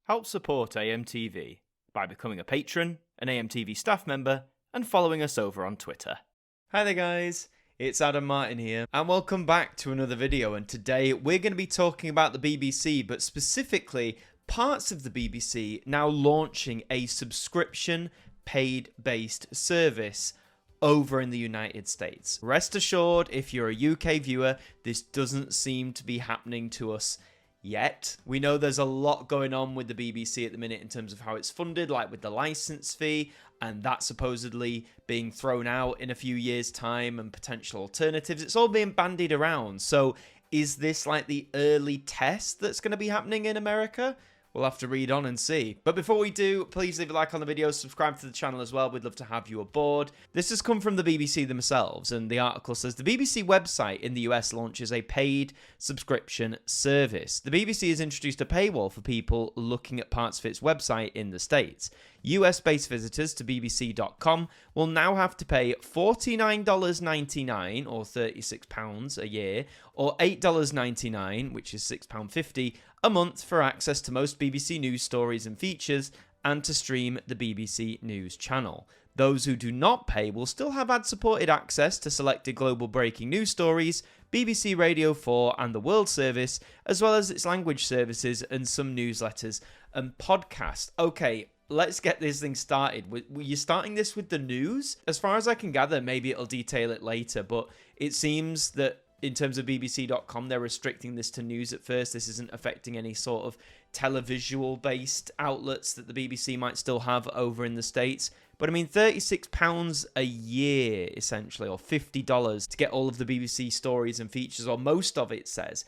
Help support AMTV by becoming a patron, an AMTV staff member, and following us over on Twitter. Hi there guys, it's Adam Martyn here, and welcome back to another video. And today we're going to be talking about the BBC, but specifically parts of the BBC now launching a subscription paid-based service over in the United States. Rest assured, if you're a UK viewer, this doesn't seem to be happening to us yet. We know there's a lot going on with the BBC at the minute in terms of how it's funded, like with the license fee, and that supposedly being thrown out in a few years' time and potential alternatives. It's all being bandied around. So is this like the early test that's going to be happening in America? We'll have to read on and see. But before we do, please leave a like on the video, subscribe to the channel as well. We'd love to have you aboard. This has come from the BBC themselves, and the article says the BBC website in the US launches a paid subscription service. The BBC has introduced a paywall for people looking at parts of its website in the States. US-based visitors to bbc.com will now have to pay $49.99 or £36 a year, or $8.99, which is £6.50 a month for access to most BBC News stories and features and to stream the BBC News channel. Those who do not pay will still have ad-supported access to selected global breaking news stories, BBC Radio 4 and the World Service, as well as its language services and some newsletters and podcasts. Okay, let's get this thing started. Were you starting this with the news? As far as I can gather, maybe it'll detail it later, but it seems that in terms of bbc.com, they're restricting this to news at first. This isn't affecting any sort of televisual-based outlets that the BBC might still have over in the States. But I mean, £36 a year, essentially, or $50 to get all of the BBC stories and features, or most of it says.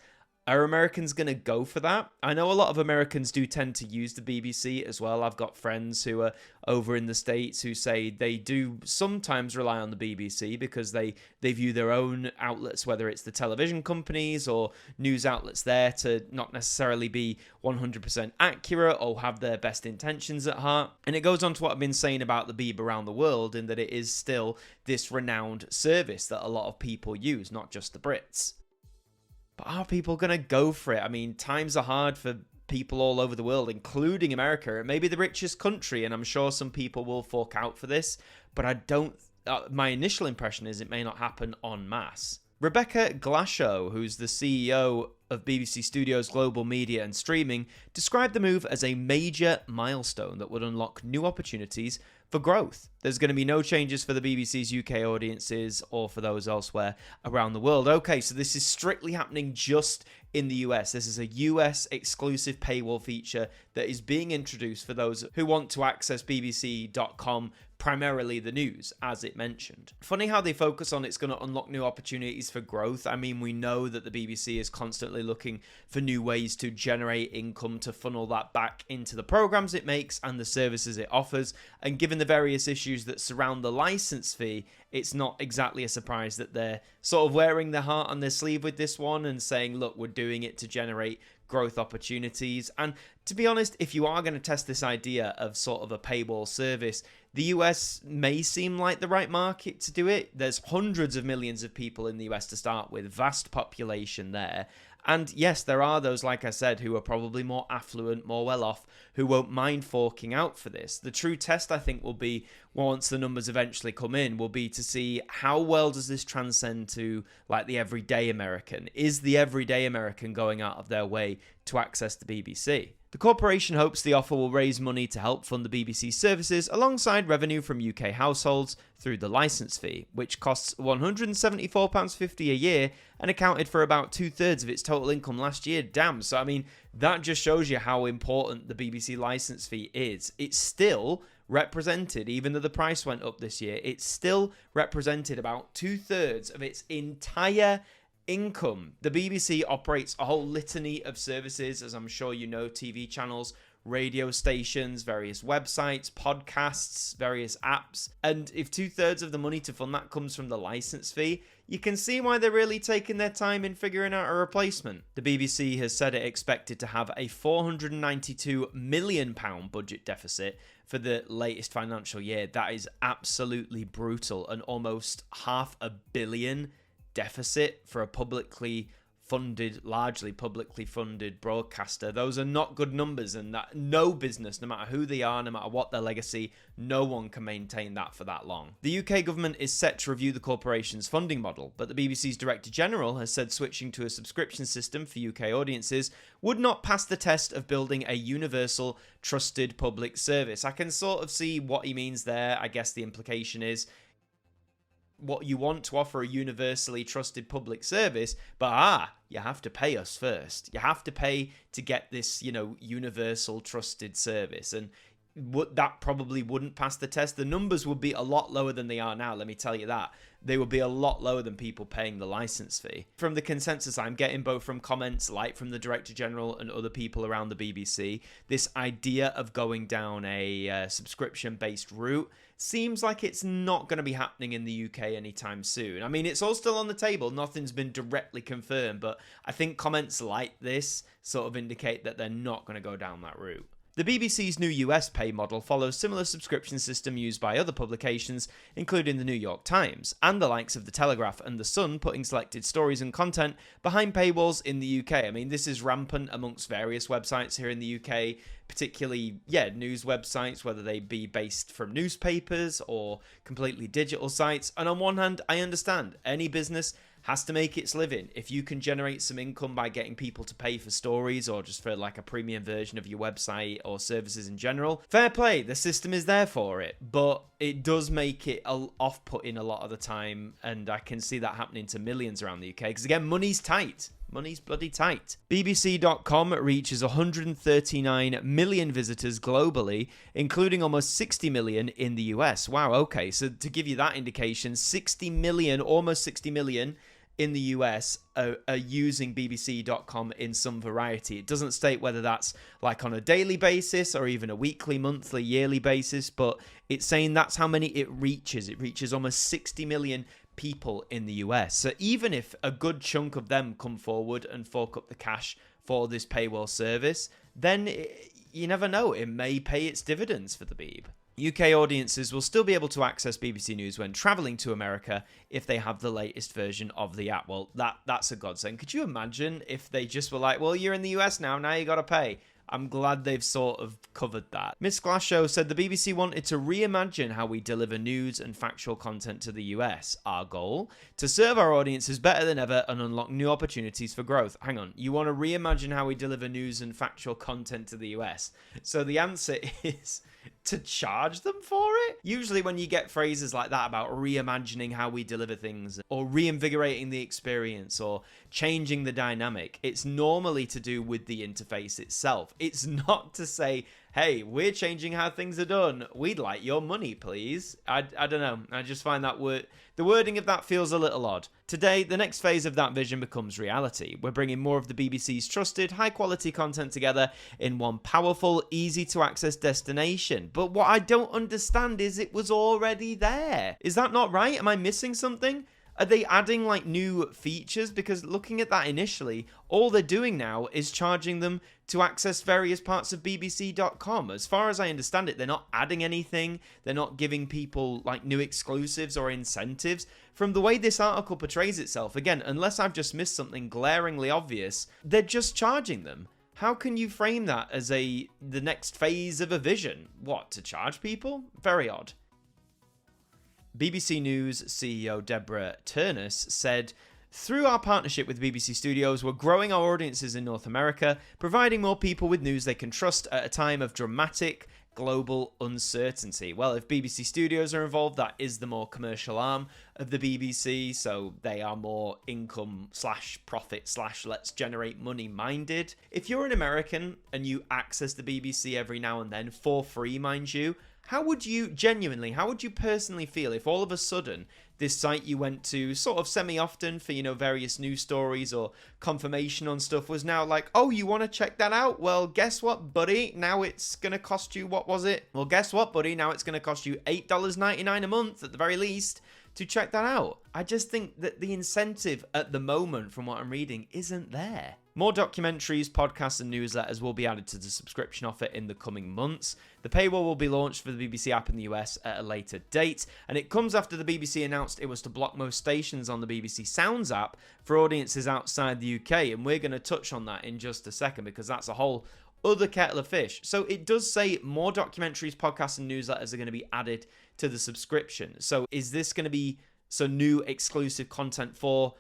Are Americans going to go for that? I know a lot of Americans do tend to use the BBC as well. I've got friends who are over in the States who say they do sometimes rely on the BBC because they view their own outlets, whether it's the television companies or news outlets there, to not necessarily be 100% accurate or have their best intentions at heart. And it goes on to what I've been saying about the Beeb around the world, in that it is still this renowned service that a lot of people use, not just the Brits. But are people going to go for it? I mean, times are hard for people all over the world, including America. It may be the richest country, and I'm sure some people will fork out for this, but I don't... my initial impression is it may not happen en masse. Rebecca Glashow, who's the CEO of BBC Studios Global Media and Streaming, described the move as a major milestone that would unlock new opportunities for growth. There's going to be no changes for the BBC's UK audiences or for those elsewhere around the world. Okay, so this is strictly happening just in the US. This is a US exclusive paywall feature that is being introduced for those who want to access bbc.com, primarily the news, as it mentioned. Funny how they focus on it's going to unlock new opportunities for growth. I mean, we know that the BBC is constantly looking for new ways to generate income to funnel that back into the programs it makes and the services it offers. And given the various issues that surround the license fee, it's not exactly a surprise that they're sort of wearing their heart on their sleeve with this one and saying, look, we're doing it to generate growth opportunities. And to be honest, if you are going to test this idea of sort of a paywall service, the US may seem like the right market to do it. There's hundreds of millions of people in the US to start with, vast population there. And yes, there are those, like I said, who are probably more affluent, more well off, who won't mind forking out for this. The true test, I think, will be, once the numbers eventually come in, will be to see how well does this transcend to like the everyday American. Is the everyday American going out of their way to access the BBC? The corporation hopes the offer will raise money to help fund the BBC services alongside revenue from UK households through the licence fee, which costs £174.50 a year and accounted for about 2/3 of its total income last year. Damn, so I mean, that just shows you how important the BBC licence fee is. It's still represented, even though the price went up this year, it's still represented about 2/3 of its entire income. The BBC operates a whole litany of services, as I'm sure you know, TV channels, radio stations, various websites, podcasts, various apps. And if 2/3 of the money to fund that comes from the license fee, you can see why they're really taking their time in figuring out a replacement. The BBC has said it expected to have a £492 million budget deficit for the latest financial year. That is absolutely brutal, and almost £500 million deficit for a publicly funded, largely publicly funded broadcaster. Those are not good numbers, and that no business, no matter who they are, no matter what their legacy, no one can maintain that for that long. The UK government is set to review the corporation's funding model, but the BBC's Director General has said switching to a subscription system for UK audiences would not pass the test of building a universal, trusted public service. I can sort of see what he means there. I guess the implication is what you want to offer a universally trusted public service, but you have to pay us first. You have to pay to get this, universal trusted service. And that probably wouldn't pass the test. The numbers would be a lot lower than they are now, let me tell you that. They would be a lot lower than people paying the license fee. From the consensus I'm getting, both from comments like from the Director General and other people around the BBC, this idea of going down a subscription-based route seems like it's not going to be happening in the UK anytime soon. I mean, it's all still on the table. Nothing's been directly confirmed, but I think comments like this sort of indicate that they're not going to go down that route. The BBC's new US pay model follows similar subscription system used by other publications, including the New York Times, and the likes of The Telegraph and The Sun, putting selected stories and content behind paywalls in the UK. I mean, this is rampant amongst various websites here in the UK, particularly, news websites, whether they be based from newspapers or completely digital sites. And on one hand, I understand any business has to make its living. If you can generate some income by getting people to pay for stories or just for like a premium version of your website or services in general, fair play, the system is there for it. But it does make it off-putting a lot of the time, and I can see that happening to millions around the UK, because again, money's tight. Money's bloody tight. BBC.com reaches 139 million visitors globally, including almost 60 million in the US. Wow, okay, so to give you that indication, almost 60 million in the US are using BBC.com in some variety. It doesn't state whether that's like on a daily basis or even a weekly, monthly, yearly basis, but it's saying that's how many it reaches. It reaches almost 60 million people in the US. So even if a good chunk of them come forward and fork up the cash for this paywall service, then you never know, it may pay its dividends for the Beeb. UK audiences will still be able to access BBC News when travelling to America if they have the latest version of the app. Well, that's a godsend. Could you imagine if they just were like, well, you're in the US now you got to pay? I'm glad they've sort of covered that. Miss Glashow said the BBC wanted to reimagine how we deliver news and factual content to the US. Our goal? To serve our audiences better than ever and unlock new opportunities for growth. Hang on, you want to reimagine how we deliver news and factual content to the US? So the answer is to charge them for it? Usually when you get phrases like that about reimagining how we deliver things or reinvigorating the experience or changing the dynamic, it's normally to do with the interface itself. It's not to say, hey, we're changing how things are done. We'd like your money, please. I don't know. I just find that the wording of that feels a little odd. Today, the next phase of that vision becomes reality. We're bringing more of the BBC's trusted, high-quality content together in one powerful, easy-to-access destination. But what I don't understand is it was already there. Is that not right? Am I missing something? Are they adding like new features? Because looking at that initially, all they're doing now is charging them to access various parts of BBC.com. As far as I understand it, they're not adding anything. They're not giving people like new exclusives or incentives. From the way this article portrays itself, again, unless I've just missed something glaringly obvious, they're just charging them. How can you frame that as the next phase of a vision? What, to charge people? Very odd. BBC News CEO Deborah Turnus said, through our partnership with BBC Studios, we're growing our audiences in North America, providing more people with news they can trust at a time of dramatic global uncertainty. Well, if BBC Studios are involved, that is the more commercial arm of the BBC, so they are more income / profit / let's generate money minded. If you're an American and you access the BBC every now and then, for free, mind you, how would you personally feel if all of a sudden this site you went to sort of semi-often for, various news stories or confirmation on stuff was now like, oh, you want to check that out? Well, guess what, buddy? Now it's going to cost you, what was it? Well, guess what, buddy? Now it's going to cost you $8.99 a month at the very least to check that out. I just think that the incentive at the moment, from what I'm reading, isn't there. More documentaries, podcasts and newsletters will be added to the subscription offer in the coming months. The paywall will be launched for the BBC app in the US at a later date, and it comes after the BBC announced it was to block most stations on the BBC Sounds app for audiences outside the UK, and we're going to touch on that in just a second because that's a whole other kettle of fish. So it does say more documentaries, podcasts and newsletters are going to be added to the subscription. So is this going to be some new exclusive content for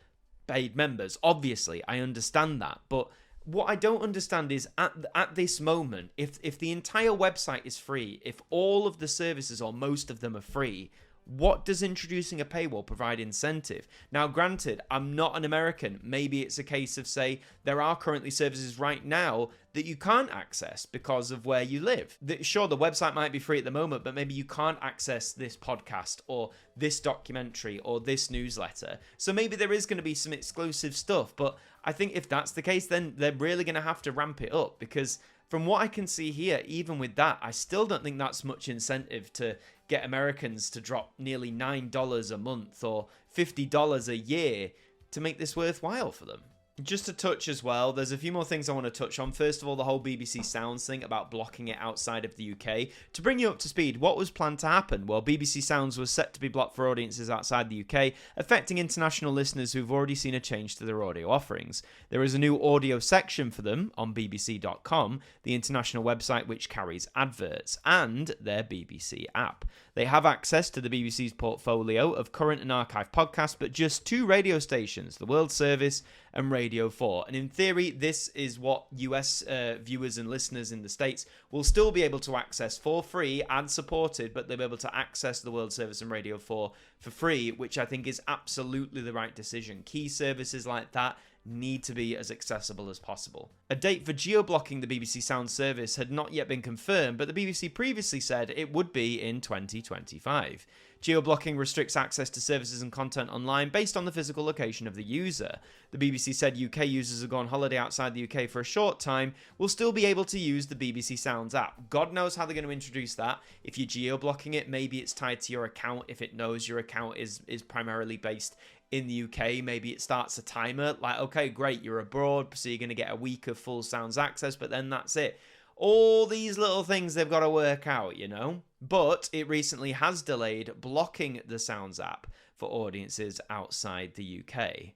paid members? Obviously, I understand that, but what I don't understand is at this moment, if the entire website is free, if all of the services or most of them are free, what does introducing a paywall provide incentive? Now, granted, I'm not an American. Maybe it's a case of, say, there are currently services right now that you can't access because of where you live. Sure, the website might be free at the moment, but maybe you can't access this podcast or this documentary or this newsletter. So maybe there is going to be some exclusive stuff. But I think if that's the case, then they're really going to have to ramp it up, because from what I can see here, even with that, I still don't think that's much incentive to get Americans to drop nearly $9 a month or $50 a year to make this worthwhile for them. Just to touch as well, there's a few more things I want to touch on. First of all, the whole BBC Sounds thing about blocking it outside of the UK. To bring you up to speed, what was planned to happen? Well, BBC Sounds was set to be blocked for audiences outside the UK, affecting international listeners who've already seen a change to their audio offerings. There is a new audio section for them on bbc.com, the international website which carries adverts, and their BBC app. They have access to the BBC's portfolio of current and archive podcasts, but just 2 radio stations, the World Service and Radio 4. And in theory, this is what US viewers and listeners in the States will still be able to access for free and supported, but they'll be able to access the World Service and Radio 4 for free, which I think is absolutely the right decision. Key services like that need to be as accessible as possible. A date for geo-blocking the BBC Sound service had not yet been confirmed, but the BBC previously said it would be in 2025. Geo-blocking restricts access to services and content online based on the physical location of the user. The BBC said UK users who go on holiday outside the UK for a short time will still be able to use the BBC Sounds app. God knows how they're going to introduce that. If you're geo-blocking it, maybe it's tied to your account. If it knows your account is primarily based in the UK, maybe it starts a timer, like, okay, great, you're abroad, so you're going to get a week of full Sounds access, but then that's it. All these little things they've got to work out, you know? But it recently has delayed blocking the Sounds app for audiences outside the UK.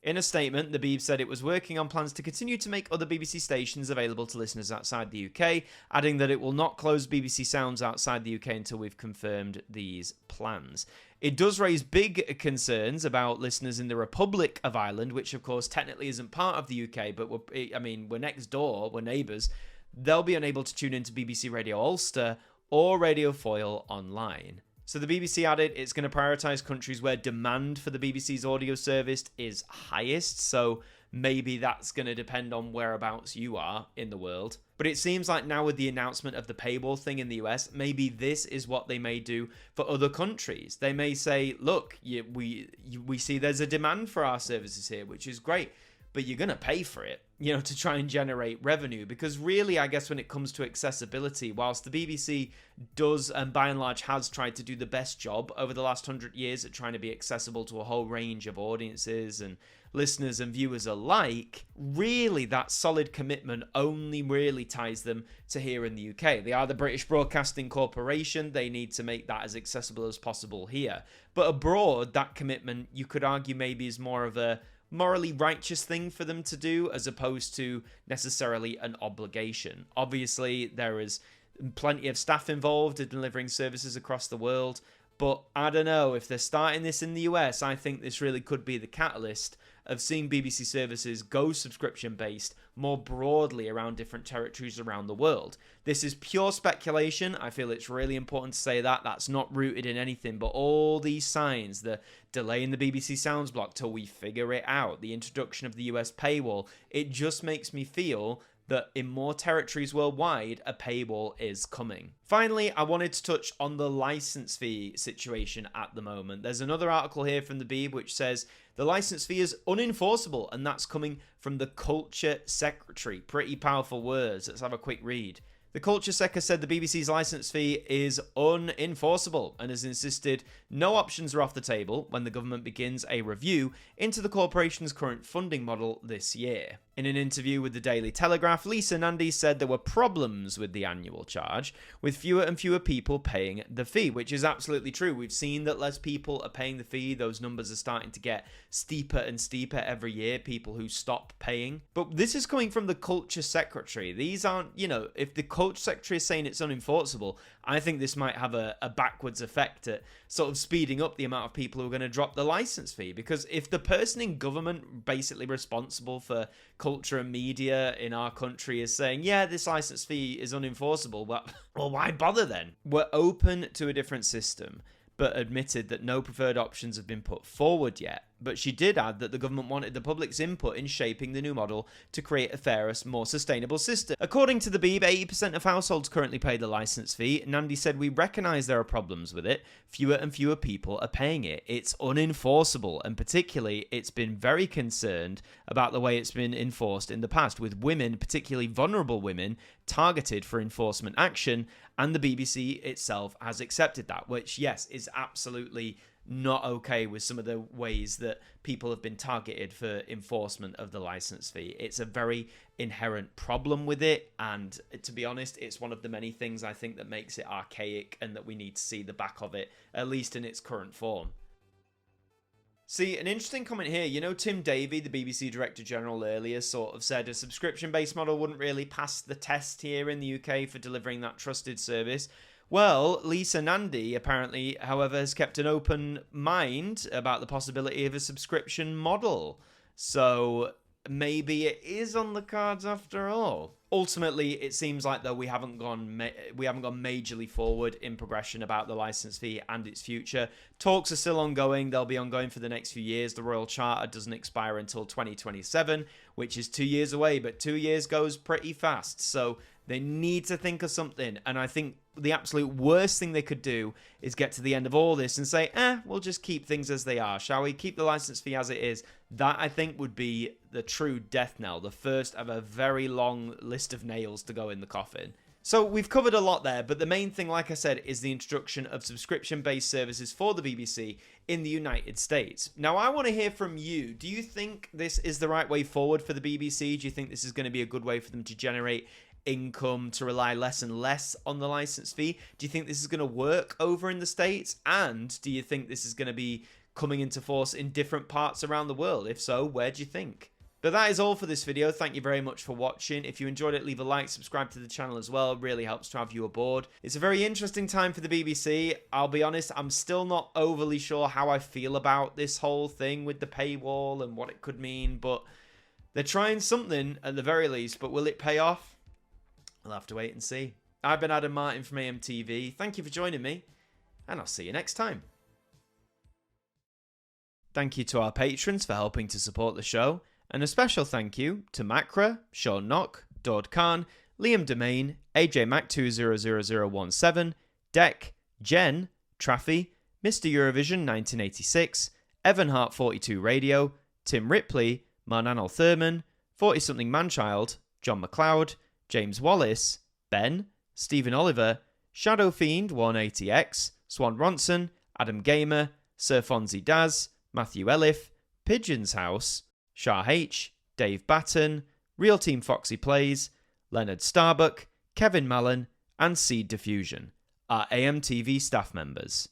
In a statement, the BBC said it was working on plans to continue to make other BBC stations available to listeners outside the UK, adding that it will not close BBC Sounds outside the UK until we've confirmed these plans. It does raise big concerns about listeners in the Republic of Ireland, which of course technically isn't part of the UK, but we're next door, we're neighbours. They'll be unable to tune into BBC Radio Ulster or Radio Foyle online. So the BBC added it's going to prioritise countries where demand for the BBC's audio service is highest, so maybe that's going to depend on whereabouts you are in the world. But it seems like now with the announcement of the paywall thing in the US, maybe this is what they may do for other countries. They may say, look, we see there's a demand for our services here, which is great, but you're going to pay for it, to try and generate revenue. Because really, I guess when it comes to accessibility, whilst the BBC does and by and large has tried to do the best job over the last 100 years at trying to be accessible to a whole range of audiences and listeners and viewers alike, really that solid commitment only really ties them to here in the UK. They are the British Broadcasting Corporation. They need to make that as accessible as possible here. But abroad, that commitment, you could argue, maybe is more of a morally righteous thing for them to do as opposed to necessarily an obligation. Obviously, there is plenty of staff involved in delivering services across the world, but I don't know, if they're starting this in the US, I think this really could be the catalyst of seeing BBC services go subscription-based more broadly around different territories around the world. This is pure speculation. I feel it's really important to say that. That's not rooted in anything, but all these signs, the delay in the BBC Sounds block till we figure it out, the introduction of the US paywall, it just makes me feel that in more territories worldwide, a paywall is coming. Finally, I wanted to touch on the license fee situation at the moment. There's another article here from the Beeb which says the license fee is unenforceable, and that's coming from the Culture Secretary. Pretty powerful words. Let's have a quick read. The Culture Secca said the BBC's licence fee is unenforceable and has insisted no options are off the table when the government begins a review into the corporation's current funding model this year. In an interview with the Daily Telegraph, Lisa Nandy said there were problems with the annual charge, with fewer and fewer people paying the fee, which is absolutely true. We've seen that less people are paying the fee. Those numbers are starting to get steeper and steeper every year, people who stop paying. But this is coming from the Culture Secretary. These aren't, if the Culture Secretary is saying it's unenforceable, I think this might have a backwards effect at sort of speeding up the amount of people who are going to drop the licence fee. Because if the person in government basically responsible for culture and media in our country is saying, yeah, this licence fee is unenforceable, well, why bother then? We're open to a different system, but admitted that no preferred options have been put forward yet. But she did add that the government wanted the public's input in shaping the new model to create a fairer, more sustainable system. According to the Beeb, 80% of households currently pay the licence fee. Nandy said, we recognise there are problems with it. Fewer and fewer people are paying it. It's unenforceable, and particularly it's been very concerned about the way it's been enforced in the past, with women, particularly vulnerable women, targeted for enforcement action, and the BBC itself has accepted that, which, yes, is absolutely not okay with some of the ways that people have been targeted for enforcement of the licence fee. It's a very inherent problem with it, and to be honest, it's one of the many things I think that makes it archaic and that we need to see the back of it, at least in its current form. See, an interesting comment here. Tim Davie, the BBC Director General, earlier sort of said a subscription-based model wouldn't really pass the test here in the UK for delivering that trusted service. Well, Lisa Nandy apparently, however, has kept an open mind about the possibility of a subscription model. So maybe it is on the cards after all. Ultimately, it seems like though we haven't gone majorly forward in progression about the licence fee and its future. Talks are still ongoing. They'll be ongoing for the next few years. The Royal Charter doesn't expire until 2027, which is 2 years away, but 2 years goes pretty fast. So they need to think of something, and I think the absolute worst thing they could do is get to the end of all this and say, we'll just keep things as they are, shall we? Keep the licence fee as it is. That, I think, would be the true death knell, the first of a very long list of nails to go in the coffin. So we've covered a lot there, but the main thing, like I said, is the introduction of subscription-based services for the BBC in the United States. Now, I want to hear from you. Do you think this is the right way forward for the BBC? Do you think this is going to be a good way for them to generate income, to rely less and less on the license fee? Do you think this is going to work over in the States? And do you think this is going to be coming into force in different parts around the world? If so, where do you think? But that is all for this video. Thank you very much for watching. If you enjoyed it, leave a like, subscribe to the channel as well. It really helps to have you aboard. It's a very interesting time for the BBC. I'll be honest, I'm still not overly sure how I feel about this whole thing with the paywall and what it could mean, but they're trying something at the very least, but will it pay off? We'll have to wait and see. I've been Adam Martin from AMTV. Thank you for joining me, and I'll see you next time. Thank you to our patrons for helping to support the show, and a special thank you to Macra, Sean Knock, Dord Khan, Liam Domain, AJ Mac 200017, Deck, Jen, Traffy, Mr. Eurovision 1986, Evan Hart 42 Radio, Tim Ripley, Marnanol Thurman, 40-something Manchild, John McLeod, James Wallace, Ben, Stephen Oliver, Shadow Fiend 180X, Swan Ronson, Adam Gamer, Sir Fonzie Daz, Matthew Elliff, Pigeon's House, Shah H, Dave Batten, Real Team Foxy Plays, Leonard Starbuck, Kevin Mallon, and Seed Diffusion, are AMTV staff members.